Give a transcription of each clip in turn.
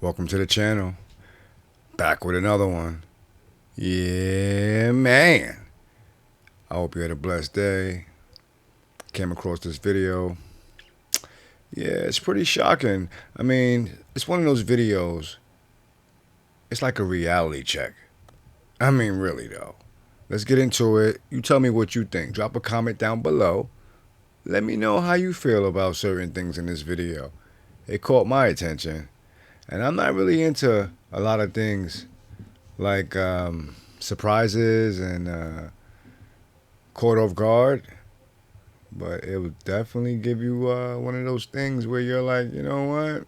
Welcome to the channel. Back with another one. Yeah, man. I hope you had a blessed day. Came across this video. Yeah, it's pretty shocking. I mean, it's one of those videos. It's like a reality check. I mean, really, though. Let's get into it. You tell me what you think. Drop a comment down below. Let me know how you feel about certain things in this video. It caught my attention. And I'm not really into a lot of things like surprises and caught off guard. But it will definitely give you one of those things where you're like, you know what?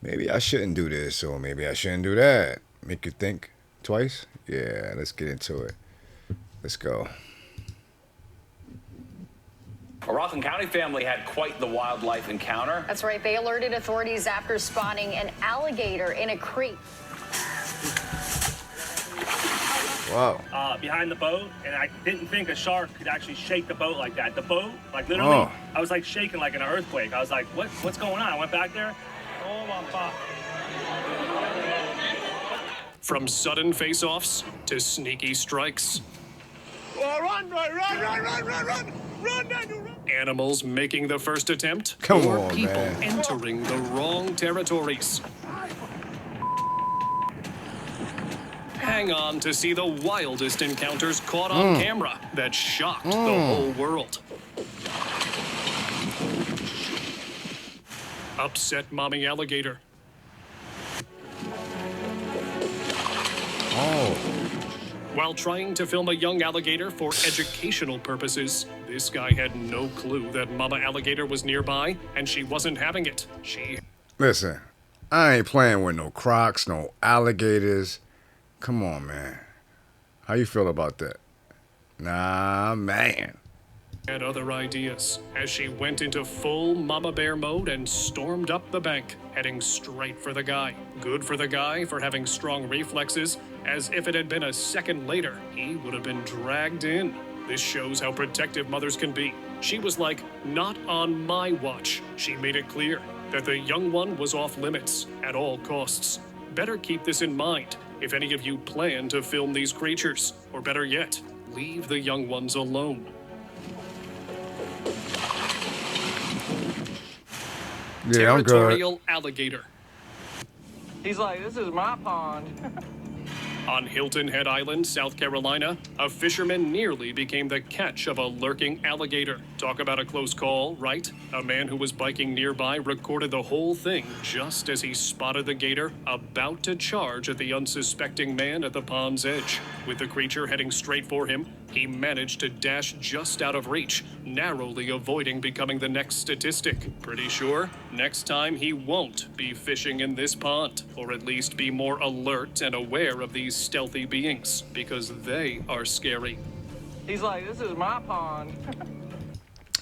Maybe I shouldn't do this or maybe I shouldn't do that. Make you think twice. Yeah, let's get into it. Let's go. A Rockland County family had quite the wildlife encounter. That's right. They alerted authorities after spotting an alligator in a creek. Wow. Behind the boat, and I didn't think a shark could actually shake the boat like that. The boat, like literally, I was like shaking like in an earthquake. I was like, what's going on? I went back there. Oh my God. From sudden face-offs to sneaky strikes. Oh, run, run! Animals making the first attempt. Come or on, people man. entering the wrong territories. Hang on to see the wildest encounters caught on camera that shocked the whole world. Upset mommy alligator. While trying to film a young alligator for educational purposes, this guy had no clue that mama alligator was nearby, and she wasn't having it. Listen, I ain't playing with no crocs, no alligators. Come on, man. How you feel about that? Nah, man. Had other ideas as she went into full mama bear mode and stormed up the bank, heading straight for the guy. Good for the guy for having strong reflexes, as if it had been a second later, he would have been dragged in. This shows how protective mothers can be. She was like, not on my watch. She made it clear that the young one was off limits at all costs. Better keep this in mind if any of you plan to film these creatures, or better yet, leave the young ones alone. Yeah, I'm good. Territorial alligator. He's like, this is my pond. On Hilton Head Island, South Carolina, a fisherman nearly became the catch of a lurking alligator. Talk about a close call, right? A man who was biking nearby recorded the whole thing just as he spotted the gator about to charge at the unsuspecting man at the pond's edge. With the creature heading straight for him, he managed to dash just out of reach, narrowly avoiding becoming the next statistic. Pretty sure next time he won't be fishing in this pond, or at least be more alert and aware of these stealthy beings, because they are scary. He's like, this is my pond.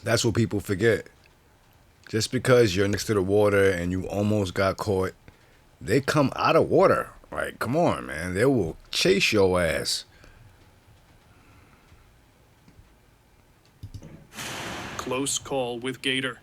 That's what people forget. Just because you're next to the water and you almost got caught, they come out of water. Like, come on, man. They will chase your ass. Close call with gator.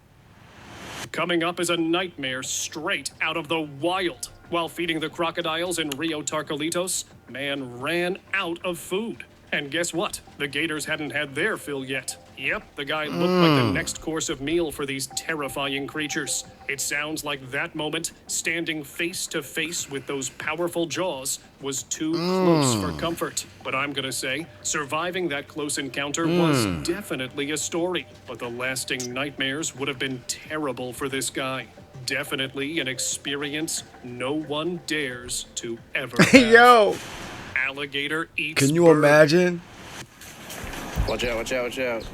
Coming up is a nightmare straight out of the wild. While feeding the crocodiles in Rio Tarcalitos, man ran out of food. And guess what? The gators hadn't had their fill yet. Yep, the guy looked like the next course of meal for these terrifying creatures. It sounds like that moment, standing face to face with those powerful jaws, was too close for comfort. But I'm gonna say, surviving that close encounter was definitely a story. But the lasting nightmares would have been terrible for this guy. Definitely an experience no one dares to ever have. Yo, Alligator eats can you bird. imagine? Watch out, watch out, watch out.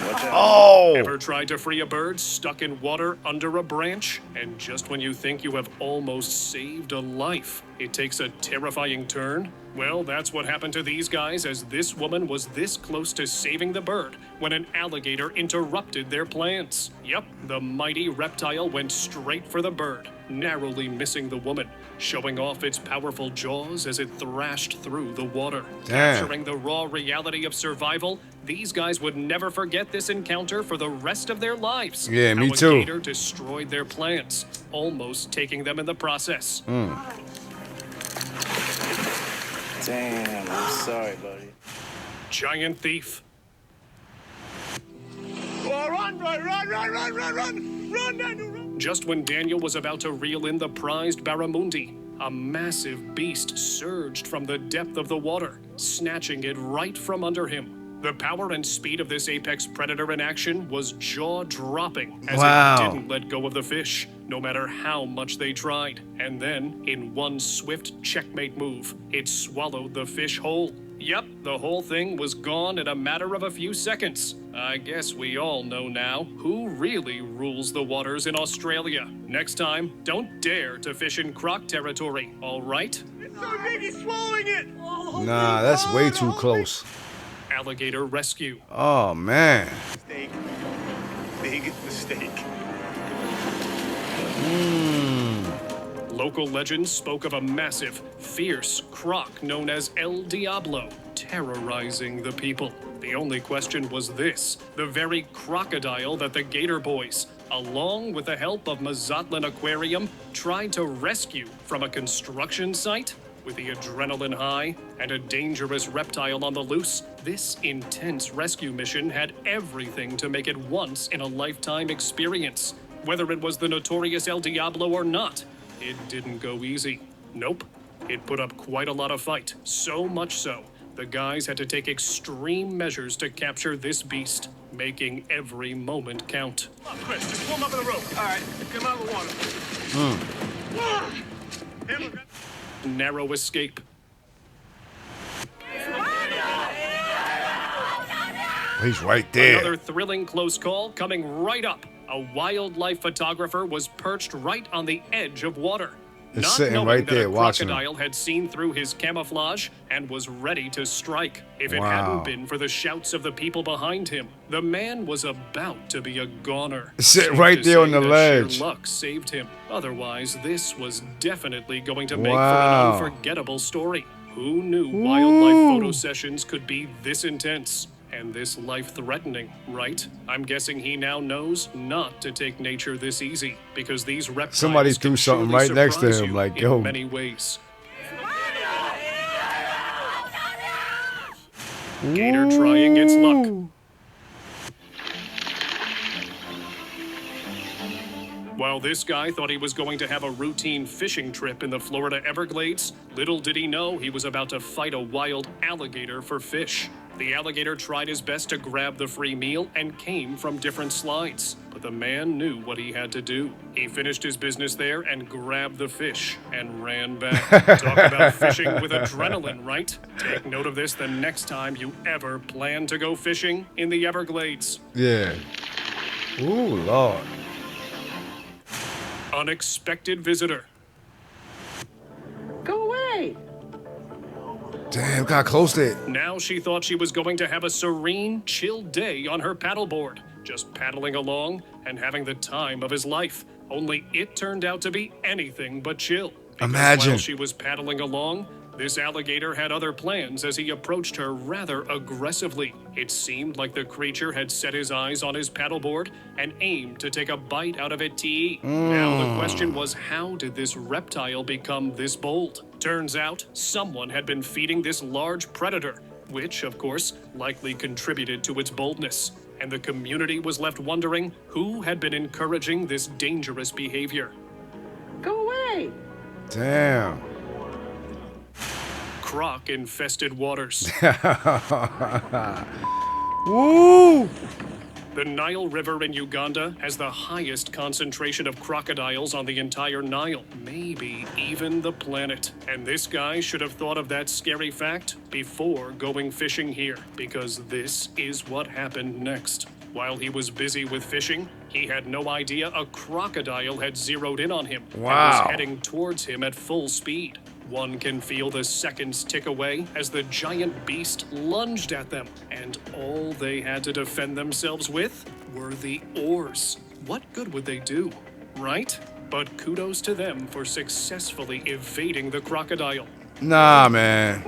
Watch out. Oh, Ever tried to free a bird stuck in water under a branch? And just when you think you have almost saved a life, it takes a terrifying turn? Well, that's what happened to these guys as this woman was this close to saving the bird when an alligator interrupted their plans. Yep, the mighty reptile went straight for the bird, narrowly missing the woman, showing off its powerful jaws as it thrashed through the water. Damn. Capturing the raw reality of survival, These guys would never forget this encounter for the rest of their lives. Yeah, me How a too. gator destroyed their plans, almost taking them in the process. Damn, I'm sorry, buddy. Giant thief. Just when Daniel was about to reel in the prized barramundi, a massive beast surged from the depth of the water, snatching it right from under him. The power and speed of this apex predator in action was jaw-dropping as Wow. it didn't let go of the fish, no matter how much they tried. And then, in one swift checkmate move, it swallowed the fish whole. Yep, the whole thing was gone in a matter of a few seconds. I guess we all know now who really rules the waters in Australia. Next time, don't dare to fish in croc territory, all right? Nah, that's way too close. Alligator rescue. Oh, man. Big mistake. Local legends spoke of a massive, fierce croc known as El Diablo, terrorizing the people. The only question was this: the very crocodile that the Gator Boys, along with the help of Mazatlan Aquarium, tried to rescue from a construction site? With the adrenaline high and a dangerous reptile on the loose, this intense rescue mission had everything to make it once-in-a-lifetime experience. Whether it was the notorious El Diablo or not, it didn't go easy. Nope. It put up quite a lot of fight, so much so, the guys had to take extreme measures to capture this beast, making every moment count. Come on, Chris, just pull him up in the rope. All right, come out of the water. Narrow escape. He's right there. Another thrilling close call coming right up. A wildlife photographer was perched right on the edge of water. It's Not sitting knowing right that there a watching him. crocodile had seen through his camouflage and was ready to strike. If it Wow. hadn't been for the shouts of the people behind him, the man was about to be a goner. Sit Safe right to there on say the that ledge. sheer luck saved him. Otherwise, this was definitely going to make Wow. for an unforgettable story. Who knew wildlife photo sessions could be this intense? And this life-threatening, right? I'm guessing he now knows not to take nature this easy, because these reptiles Somebody can threw something surely right next to surprise him, you like, in yo. many ways. Gator trying its luck. While this guy thought he was going to have a routine fishing trip in the Florida Everglades, little did he know he was about to fight a wild alligator for fish. The alligator tried his best to grab the free meal and came from different slides, but the man knew what he had to do. He finished his business there and grabbed the fish and ran back. Talk about fishing with adrenaline, right? Take note of this the next time you ever plan to go fishing in the Everglades. Yeah. Ooh, Lord. Unexpected visitor. Go away. Damn, got close to it. Now she thought she was going to have a serene, chill day on her paddleboard, just paddling along and having the time of his life. Only it turned out to be anything but chill. Because Imagine. while she was paddling along, this alligator had other plans as he approached her rather aggressively. It seemed like the creature had set his eyes on his paddleboard and aimed to take a bite out of it to eat. Now the question was, how did this reptile become this bold? Turns out, someone had been feeding this large predator, which, of course, likely contributed to its boldness. And the community was left wondering who had been encouraging this dangerous behavior. Go away. Damn. Croc-infested waters. Woo! The Nile River in Uganda has the highest concentration of crocodiles on the entire Nile, maybe even the planet. And this guy should have thought of that scary fact before going fishing here, because this is what happened next. While he was busy with fishing, he had no idea a crocodile had zeroed in on him and Wow. was heading towards him at full speed. One can feel the seconds tick away as the giant beast lunged at them, and all they had to defend themselves with were the oars. What good would they do, right? But kudos to them for successfully evading the crocodile. Nah, man.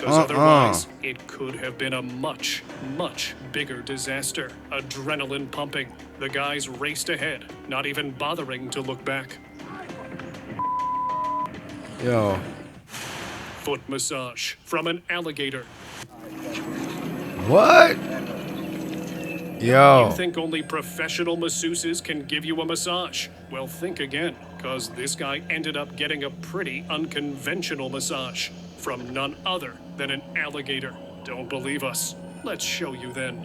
because otherwise it could have been a much, much bigger disaster. Adrenaline pumping. The guys raced ahead, not even bothering to look back. Yo. Foot massage from an alligator. What? Yo. You think only professional masseuses can give you a massage? Well, think again, because this guy ended up getting a pretty unconventional massage from none other than an alligator. Don't believe us? Let's show you then.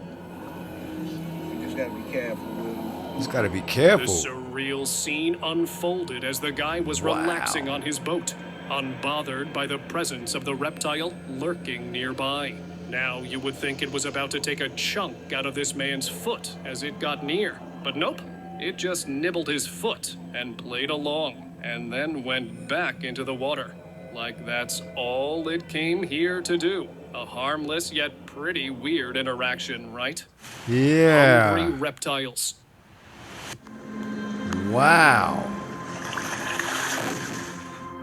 You just gotta be careful. Just gotta be The careful. surreal scene unfolded as the guy was relaxing on his boat, unbothered by the presence of the reptile lurking nearby. Now you would think it was about to take a chunk out of this man's foot as it got near. But nope, it just nibbled his foot and played along, and then went back into the water. Like that's all it came here to do. A harmless yet pretty weird interaction, right? Yeah. Hungry reptiles. Wow.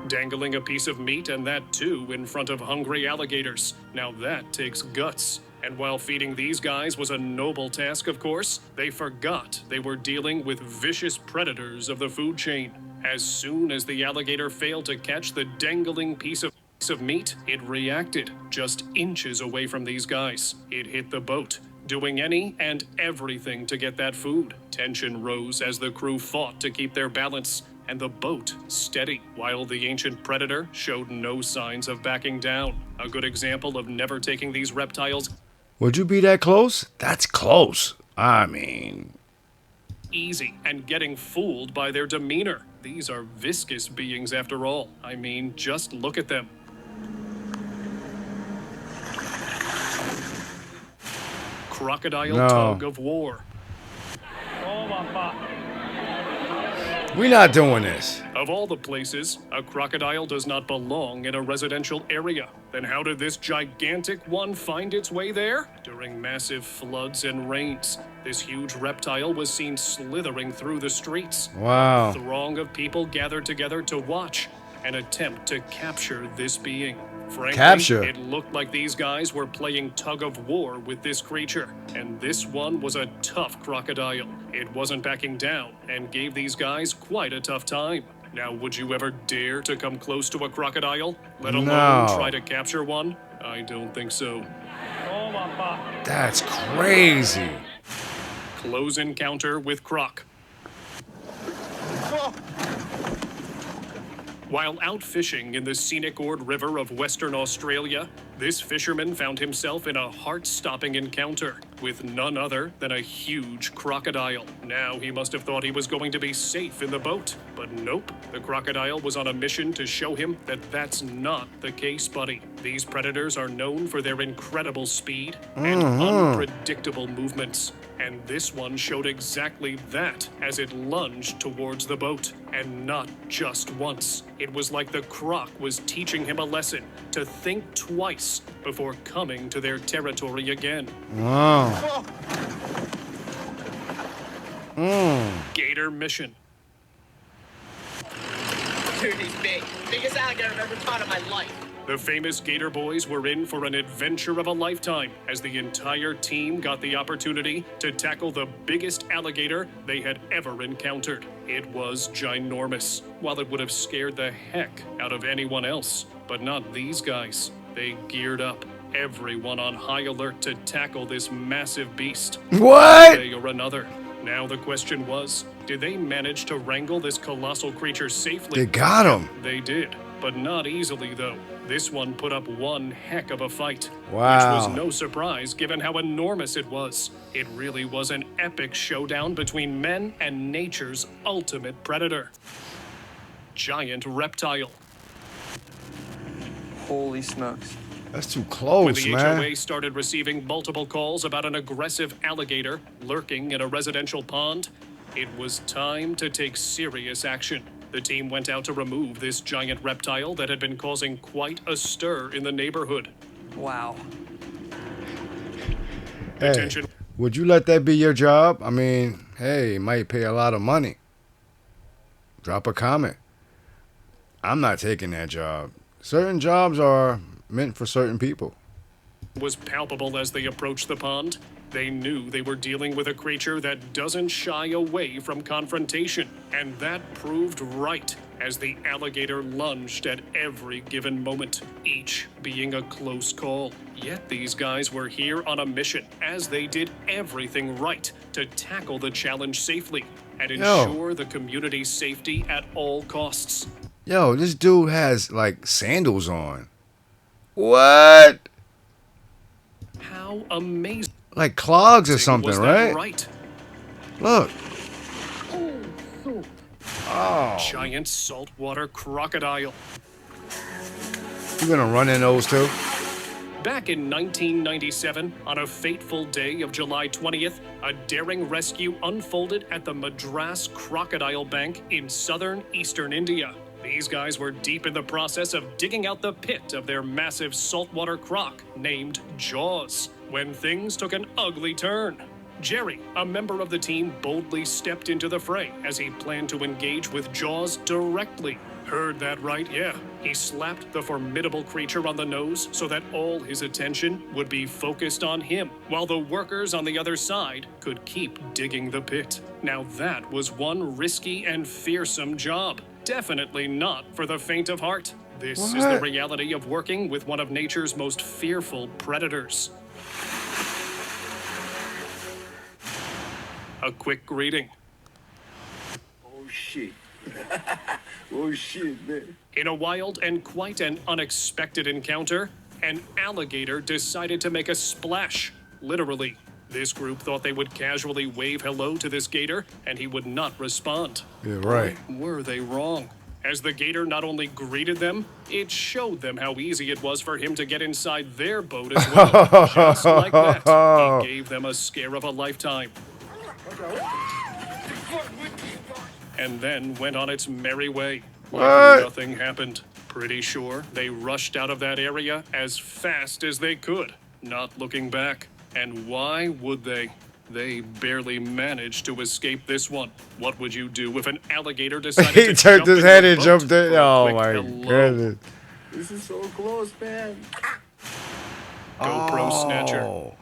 Dangling a piece of meat, and that too in front of hungry alligators. Now that takes guts. And while feeding these guys was a noble task, of course, they forgot they were dealing with vicious predators of the food chain. As soon as the alligator failed to catch the dangling piece of meat, it reacted just inches away from these guys. It hit the boat, doing any and everything to get that food. Tension rose as the crew fought to keep their balance and the boat steady, while the ancient predator showed no signs of backing down. A good example of never taking these reptiles Would you be that close? That's close. I mean, easy and getting fooled by their demeanor. These are viscous beings after all. I mean, just look at them. Crocodile No. tug of war. Oh my God. we not doing this. Of all the places, a crocodile does not belong in a residential area. Then how did this gigantic one find its way there? During massive floods and rains, this huge reptile was seen slithering through the streets. Wow. A throng of people gathered together to watch and attempt to capture this being. Frankly, Capture? it looked like these guys were playing tug of war with this creature, and this one was a tough crocodile. It wasn't backing down and gave these guys quite a tough time. Now, would you ever dare to come close to a crocodile, let alone No. try to capture one? I don't think so. Oh my God. That's crazy. Close encounter with croc. While out fishing in the scenic Ord River of Western Australia, this fisherman found himself in a heart-stopping encounter with none other than a huge crocodile. Now he must have thought he was going to be safe in the boat, but nope. The crocodile was on a mission to show him that that's not the case, buddy. These predators are known for their incredible speed and unpredictable movements. And this one showed exactly that as it lunged towards the boat. And not just once. It was like the croc was teaching him a lesson to think twice before coming to their territory again. Wow. Gator mission. Dude, he's big. Biggest alligator I've ever caught in my life. The famous Gator Boys were in for an adventure of a lifetime as the entire team got the opportunity to tackle the biggest alligator they had ever encountered. It was ginormous, while it would have scared the heck out of anyone else. But not these guys. They geared up, everyone on high alert to tackle this massive beast. What? Day or another. Now the question was, did they manage to wrangle this colossal creature safely? They got him. They did, but not easily though. This one put up one heck of a fight. Wow. Which was no surprise given how enormous it was. It really was an epic showdown between men and nature's ultimate predator. Giant reptile. Holy smokes. That's too When close, the man. HOA started receiving multiple calls about an aggressive alligator lurking in a residential pond, it was time to take serious action. The team went out to remove this giant reptile that had been causing quite a stir in the neighborhood. Wow. Hey, Attention. would you let that be your job? I mean, hey, it might pay a lot of money. Drop a comment. I'm not taking that job. Certain jobs are meant for certain people. Was palpable as they approached the pond. They knew they were dealing with a creature that doesn't shy away from confrontation, and that proved right as the alligator lunged at every given moment, each being a close call. Yet these guys were here on a mission, as they did everything right to tackle the challenge safely and ensure the community's safety at all costs. Yo, this dude has like sandals on. What? How amazing! Like clogs or something, was that right? Right. Look. Oh. Giant saltwater crocodile. You gonna run in those too? Back in 1997, on a fateful day of July 20th, a daring rescue unfolded at the Madras Crocodile Bank in southern eastern India. These guys were deep in the process of digging out the pit of their massive saltwater croc named Jaws, when things took an ugly turn. Jerry, a member of the team, boldly stepped into the fray as he planned to engage with Jaws directly. Heard that right? Yeah. He slapped the formidable creature on the nose so that all his attention would be focused on him, while the workers on the other side could keep digging the pit. Now that was one risky and fearsome job. Definitely not for the faint of heart. This is the reality of working with one of nature's most fearful predators. A quick greeting. Oh shit. Oh shit, man. In a wild and quite an unexpected encounter, an alligator decided to make a splash, literally. This group thought they would casually wave hello to this gator, and he would not respond. Yeah, right. Boy, were they wrong? As the gator not only greeted them, it showed them how easy it was for him to get inside their boat as well. Just like that, he gave them a scare of a lifetime. And then went on its merry way. Like nothing happened. Pretty sure they rushed out of that area as fast as they could, not looking back. And why would they? They barely managed to escape this one. What would you do if an alligator decided He to turned jump his in head your and boat jumped in. for a Oh quick my hello? goodness. This is so close, man. GoPro snatcher.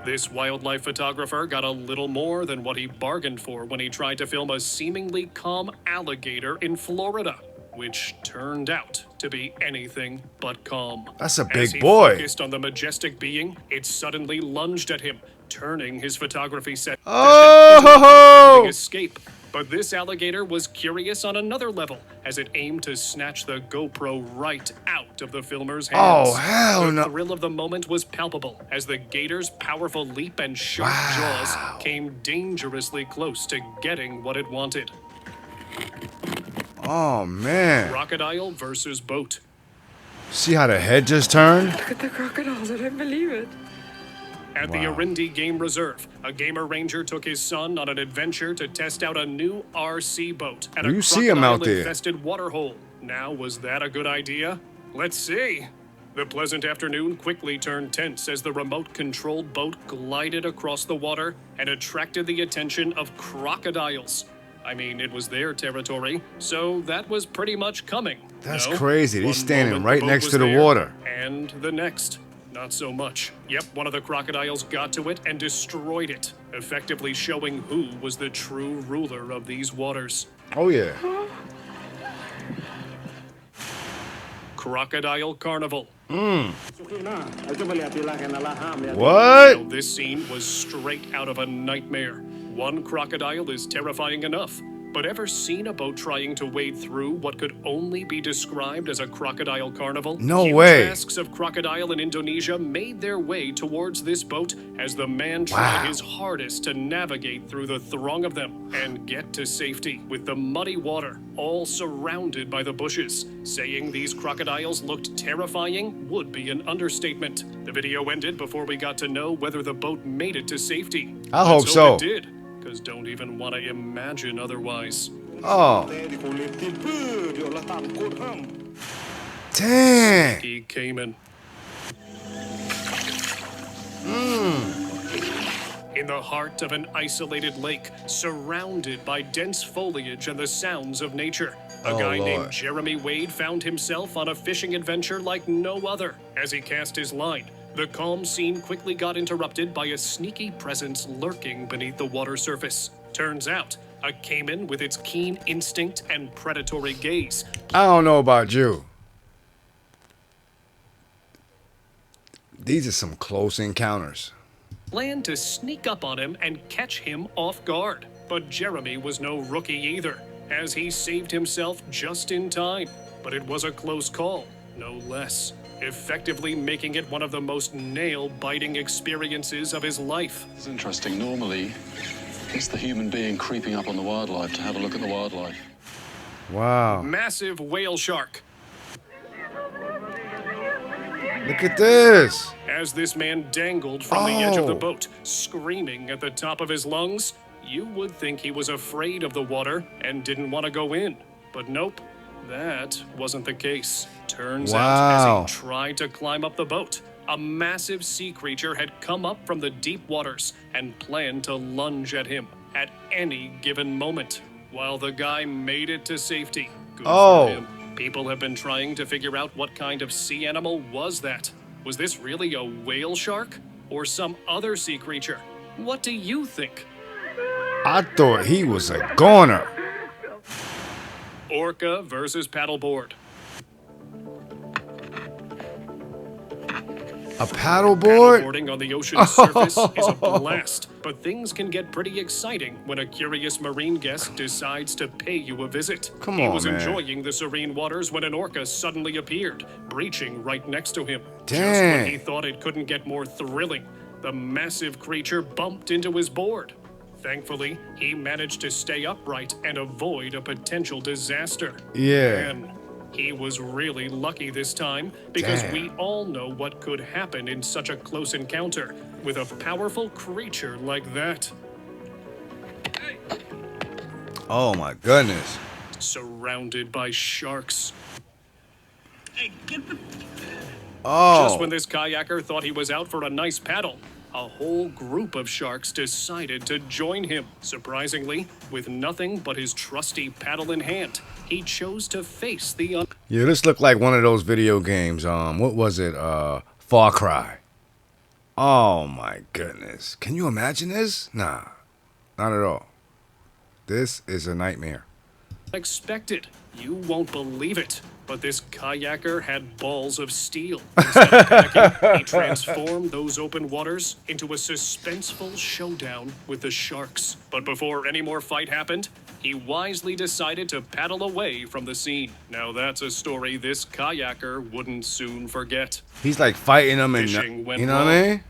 This wildlife photographer got a little more than what he bargained for when he tried to film a seemingly calm alligator in Florida, which turned out to be anything but calm. That's a As big he boy. focused on the majestic being, it suddenly lunged at him, turning his photography session into Oh! an escape. But this alligator was curious on another level, as it aimed to snatch the GoPro right out of the filmer's hands. Oh, hell the no. thrill of the moment was palpable, as the gator's powerful leap and sharp jaws came dangerously close to getting what it wanted. Oh man. Crocodile versus boat. See how the head just turned? Look at the crocodiles, I don't believe it. At the Arundi Game Reserve, a gamer ranger took his son on an adventure to test out a new RC boat at a You see 'em out there. crocodile-infested waterhole. Now, was that a good idea? Let's see. The pleasant afternoon quickly turned tense as the remote-controlled boat glided across the water and attracted the attention of crocodiles. I mean, it was their territory, so that was pretty much coming. That's No? crazy. They're One standing moment right the boat next was to the there, water. And the next, not so much. Yep, one of the crocodiles got to it and destroyed it, effectively showing who was the true ruler of these waters. Oh yeah. Crocodile Carnival. What? Now, this scene was straight out of a nightmare. One crocodile is terrifying enough, but ever seen a boat trying to wade through what could only be described as a crocodile carnival? No Huge way. masks of crocodile in Indonesia made their way towards this boat as the man tried his hardest to navigate through the throng of them and get to safety with the muddy water all surrounded by the bushes. Saying these crocodiles looked terrifying would be an understatement. The video ended before we got to know whether the boat made it to safety. I hope Let's so. It did. Because don't even want to imagine otherwise. Oh. Dang. He came in. In the heart of an isolated lake, surrounded by dense foliage and the sounds of nature, A Oh, guy Lord. named Jeremy Wade found himself on a fishing adventure like no other. As he cast his line, the calm scene quickly got interrupted by a sneaky presence lurking beneath the water surface. Turns out, a caiman with its keen instinct and predatory gaze. I don't know about you. These are some close encounters. Planned to sneak up on him and catch him off guard. But Jeremy was no rookie either, as he saved himself just in time. But it was a close call, no less, effectively making it one of the most nail-biting experiences of his life. It's interesting. Normally, it's the human being creeping up on the wildlife to have a look at the wildlife. Wow. Massive whale shark. Look at this. As this man dangled from the edge of the boat, screaming at the top of his lungs, you would think he was afraid of the water and didn't want to go in. But nope, that wasn't the case. Turns out, as he tried to climb up the boat, a massive sea creature had come up from the deep waters and planned to lunge at him at any given moment. While the guy made it to safety, good for him. People have been trying to figure out what kind of sea animal was that. Was this really a whale shark or some other sea creature? What do you think? I thought he was a goner. Orca versus paddleboard. A paddleboard? Paddleboarding on the ocean's surface is a blast, but things can get pretty exciting when a curious marine guest decides to pay you a visit. Come He on, was man. enjoying the serene waters when an orca suddenly appeared, breaching right next to him. Just Dang. when he thought it couldn't get more thrilling, the massive creature bumped into his board. Thankfully, he managed to stay upright and avoid a potential disaster. Yeah. And he was really lucky this time because Damn. we all know what could happen in such a close encounter with a powerful creature like that. Oh my goodness. Surrounded by sharks. Oh. Just when this kayaker thought he was out for a nice paddle, a whole group of sharks decided to join him. Surprisingly, with nothing but his trusty paddle in hand, he chose to face the Yeah, this looked like one of those video games. What was it? Far Cry. Oh my goodness. Can you imagine this? Nah, not at all. This is a nightmare. unexpected. You won't believe it, but this kayaker had balls of steel. Instead of panicking, he transformed those open waters into a suspenseful showdown with the sharks. But before any more fight happened, he wisely decided to paddle away from the scene. Now that's a story this kayaker wouldn't soon forget. He's like fighting them and Fishing went you know what I mean?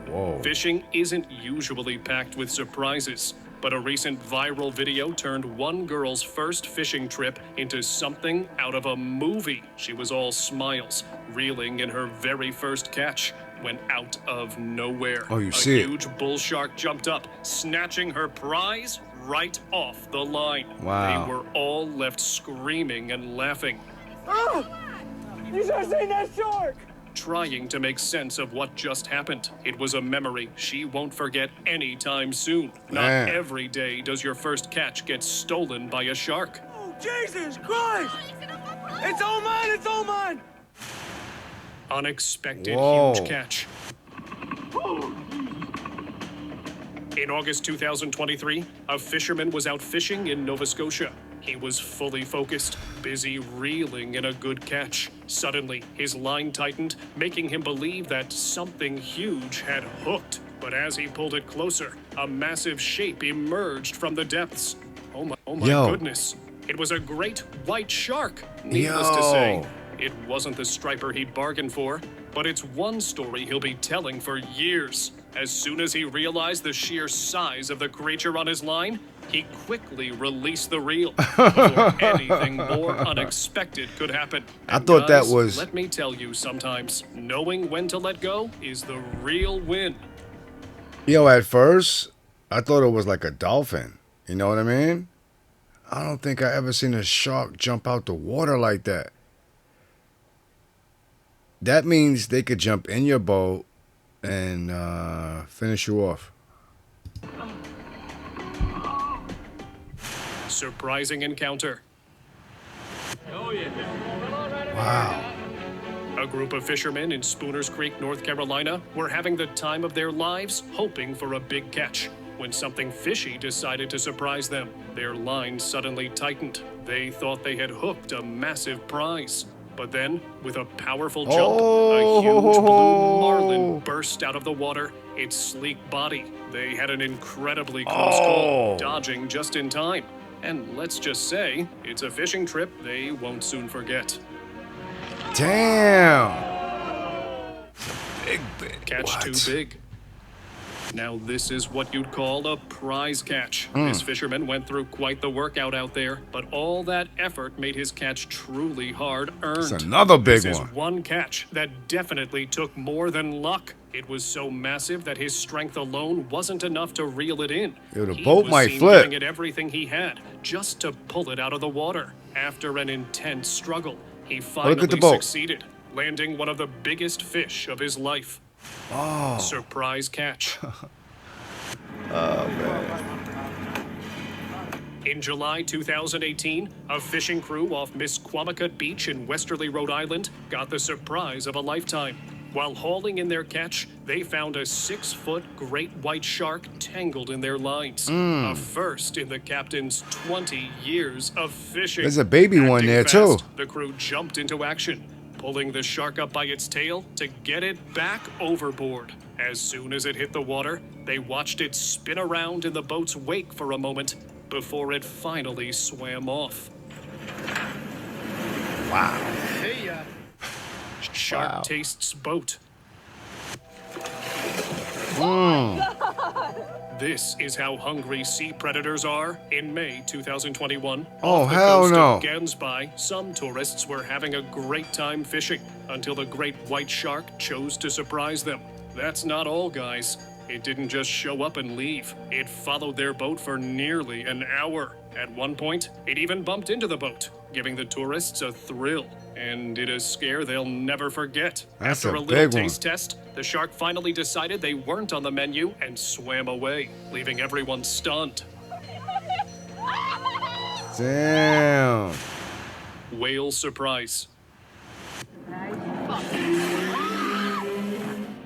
Whoa. Fishing isn't usually packed with surprises, but a recent viral video turned one girl's first fishing trip into something out of a movie. She was all smiles, reeling in her very first catch, when out of nowhere, Oh, you see a it. huge bull shark jumped up, snatching her prize right off the line. Wow. They were all left screaming and laughing, Oh! You should have seen that shark! trying to make sense of what just happened. It was a memory she won't forget anytime soon. Not Man. every day does your first catch get stolen by a shark. Oh, Jesus Christ! It's all mine! It's all mine! Unexpected Whoa. huge catch. In August 2023, a fisherman was out fishing in Nova Scotia. He was fully focused, busy reeling in a good catch. Suddenly, his line tightened, making him believe that something huge had hooked. But as he pulled it closer, a massive shape emerged from the depths. Oh my Yo. goodness. It was a great white shark. Needless to Yo. say, it wasn't the striper he'd bargained for, but it's one story he'll be telling for years. As soon as he realized the sheer size of the creature on his line, he quickly released the reel before anything more unexpected could happen. I And thought that guys, was- Let me tell you, sometimes knowing when to let go is the real win. Yo, at first, I thought it was like a dolphin. You know what I mean? I don't think I ever seen a shark jump out the water like that. That means they could jump in your boat and finish you off. Surprising encounter. Wow. A group of fishermen in Spooners Creek, North Carolina, were having the time of their lives hoping for a big catch. When something fishy decided to surprise them, their line suddenly tightened. They thought they had hooked a massive prize. But then, with a powerful jump, a huge blue marlin burst out of the water, its sleek body. They had an incredibly close call, dodging just in time. And let's just say, it's a fishing trip they won't soon forget. Damn. Big. Catch What? too big. Now this is what you'd call a prize catch. This fisherman went through quite the workout out there, but all that effort made his catch truly hard-earned. It's another big This one. is one catch that definitely took more than luck. It was so massive that his strength alone wasn't enough to reel it in. Yo, the He boat was might seen flip. giving it everything he had just to pull it out of the water. After an intense struggle, he finally at the boat. succeeded, landing one of the biggest fish of his life. Oh. Surprise catch. In July 2018, a fishing crew off Misquamicut Beach in Westerly, Rhode Island, got the surprise of a lifetime. While hauling in their catch, they found a 6-foot great white shark tangled in their lines. A first in the captain's 20 years of fishing. There's a baby one Acting there, fast, too. The crew jumped into action, pulling the shark up by its tail to get it back overboard. As soon as it hit the water, they watched it spin around in the boat's wake for a moment before it finally swam off. Wow. See ya. Shark Wow. Tastes boat. This is how hungry sea predators are. In May 2021, Oh, off the hell coast no. of Gansby, some tourists were having a great time fishing until the great white shark chose to surprise them. That's not all, guys. It didn't just show up and leave. It followed their boat for nearly an hour. At one point, it even bumped into the boat, giving the tourists a thrill and did a scare they'll never forget. That's After a a little big one. taste test, the shark finally decided they weren't on the menu and swam away, leaving everyone stunned. Damn. Whale surprise.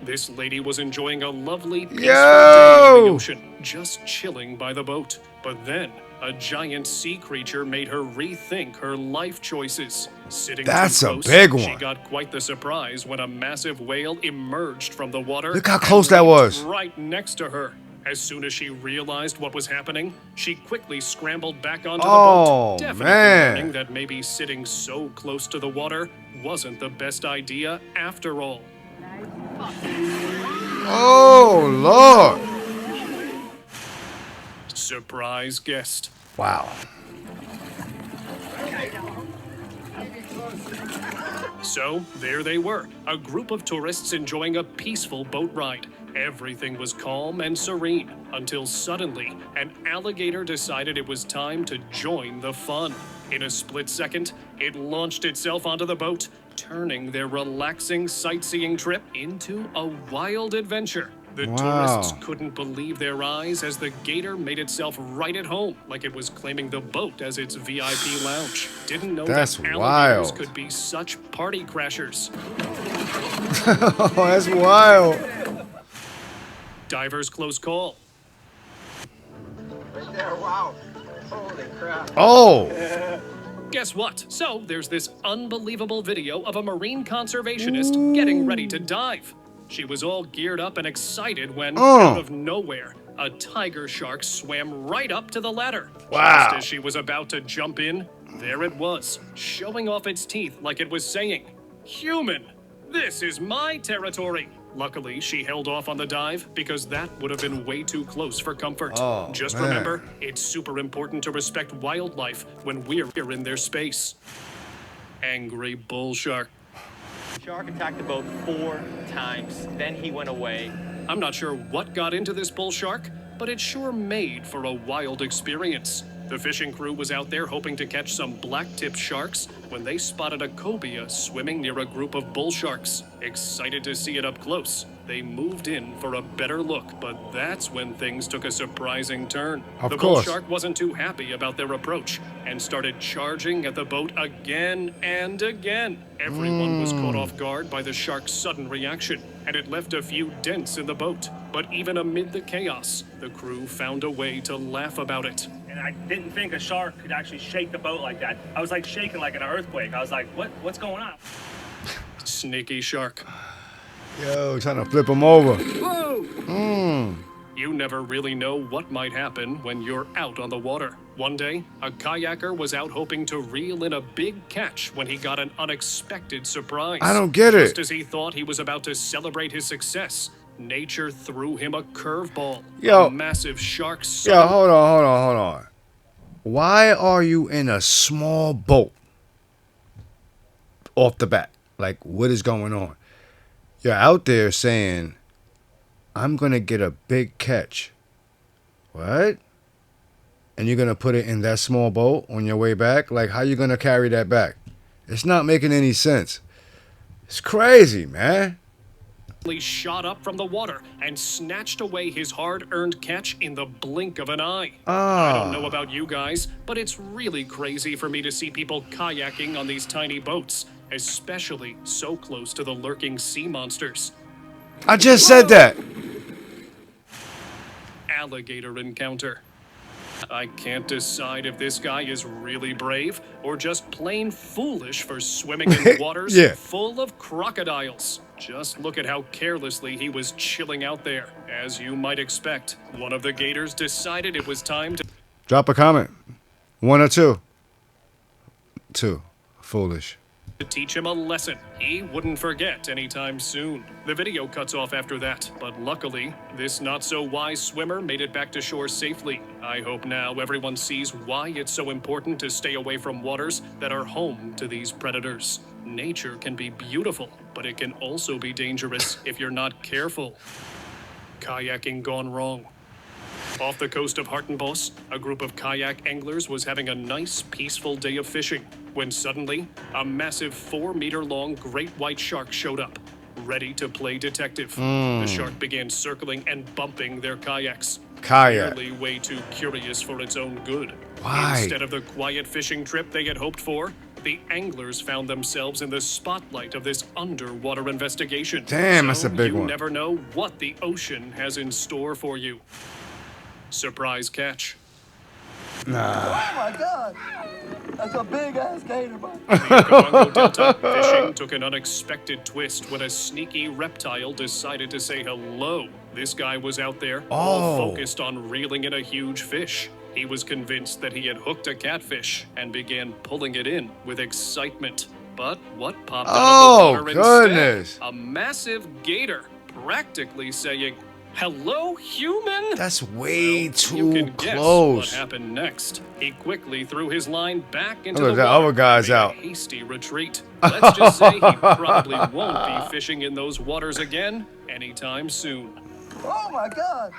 This lady was enjoying a lovely, peaceful day in the ocean, just chilling by the boat. But then, a giant sea creature made her rethink her life choices. Sitting That's too a close, big she one. got quite the surprise when a massive whale emerged from the water. Look how and close that leaped was. right next to her. As soon as she realized what was happening, she quickly scrambled back onto the Oh, boat, definitely man. learning that maybe sitting so close to the water wasn't the best idea after all. Oh, Lord. Surprise guest. Wow. So, there they were, a group of tourists enjoying a peaceful boat ride. Everything was calm and serene until suddenly an alligator decided it was time to join the fun. In a split second, it launched itself onto the boat, turning their relaxing sightseeing trip into a wild adventure. The tourists couldn't believe their eyes as the gator made itself right at home, like it was claiming the boat as its VIP lounge. Didn't know That's that alligators wild. could be such party crashers. Oh, that's wild. Diver's close call. Right there, wow. Holy crap. Oh. Guess what? So, there's this unbelievable video of a marine conservationist getting ready to dive. She was all geared up and excited when, out of nowhere, a tiger shark swam right up to the ladder. Wow. Just as she was about to jump in, there it was, showing off its teeth like it was saying, "Human, this is my territory." Luckily, she held off on the dive because that would have been way too close for comfort. Oh, Just man. remember, it's super important to respect wildlife when we're in their space. Angry bull shark. Shark attacked the boat 4 times, then he went away. I'm not sure what got into this bull shark, but it sure made for a wild experience. The fishing crew was out there hoping to catch some black-tipped sharks when they spotted a cobia swimming near a group of bull sharks. Excited to see it up close, they moved in for a better look, but that's when things took a surprising turn. The bull shark wasn't too happy about their approach and started charging at the boat again and again. Everyone was caught off guard by the shark's sudden reaction, and it left a few dents in the boat. But even amid the chaos, the crew found a way to laugh about it. And I didn't think a shark could actually shake the boat like that. I was like shaking like in an earthquake. I was like, what's going on? Sneaky shark. Yo, trying to flip him over. Whoa! You never really know what might happen when you're out on the water. One day, a kayaker was out hoping to reel in a big catch when he got an unexpected surprise. I don't get it. Just as he thought he was about to celebrate his success, nature threw him a curveball. Yo. A massive shark. Yo, hold on. Why are you in a small boat? Off the bat. Like, what is going on? You're out there saying, I'm going to get a big catch. What? And you're going to put it in that small boat on your way back? Like, how you going to carry that back? It's not making any sense. It's crazy, man. Shot up from the water and snatched away his hard-earned catch in the blink of an eye. Ah. I don't know about you guys, but it's really crazy for me to see people kayaking on these tiny boats, especially so close to the lurking sea monsters. I just said that. Alligator encounter. I can't decide if this guy is really brave or just plain foolish for swimming in waters full of crocodiles. Just look at how carelessly he was chilling out there. As you might expect, one of the gators decided it was time to... Drop a comment. 1 or 2. 2. Foolish. To teach him a lesson he wouldn't forget anytime soon. The video cuts off after that, but luckily, this not-so-wise swimmer made it back to shore safely. I hope now everyone sees why it's so important to stay away from waters that are home to these predators. Nature can be beautiful, but it can also be dangerous if you're not careful. Kayaking gone wrong. Off the coast of Hartenbos, a group of kayak anglers was having a nice, peaceful day of fishing, when suddenly, a massive 4-meter-long great white shark showed up, ready to play detective. The shark began circling and bumping their kayaks. Clearly way too curious for its own good. Why? Instead of the quiet fishing trip they had hoped for, the anglers found themselves in the spotlight of this underwater investigation. Damn, that's a big one. You never know what the ocean has in store for you. Surprise catch. Oh my God! That's a big ass gator, bro. The Okavango Delta fishing took an unexpected twist when a sneaky reptile decided to say hello. This guy was out there, all focused on reeling in a huge fish. He was convinced that he had hooked a catfish and began pulling it in with excitement. But what popped out of the water instead? A massive gator, practically saying, "Hello, human?" That's way too you can guess close. what happened next. He quickly threw his line back into Look the at that water other guy's and made out. a hasty retreat. Let's just say he probably won't be fishing in those waters again anytime soon. Oh my God!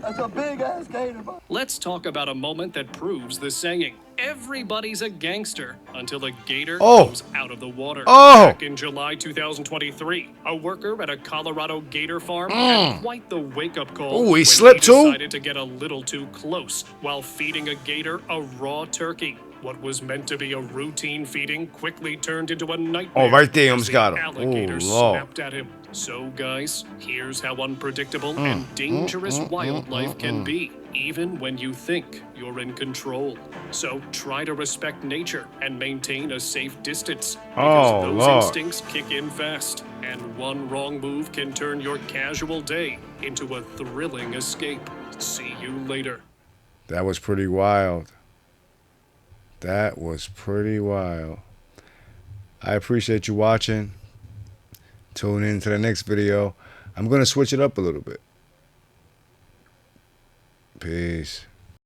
That's a big ass gator, bro. Let's talk about a moment that proves the saying. Everybody's a gangster until a gator Oh. comes out of the water. Oh. Back in July 2023, a worker at a Colorado gator farm had quite the wake-up call Ooh, he when slipped he too? decided to get a little too close while feeding a gator a raw turkey. What was meant to be a routine feeding quickly turned into a nightmare. Oh, right there, as almost the got him. alligator Oh, Lord. snapped at him. So, guys, here's how unpredictable and dangerous wildlife can be, even when you think you're in control. So, try to respect nature and maintain a safe distance, because those Lord. instincts kick in fast, and one wrong move can turn your casual day into a thrilling escape. See you later. That was pretty wild. That was pretty wild. I appreciate you watching. Tune in to the next video. I'm going to switch it up a little bit. Peace.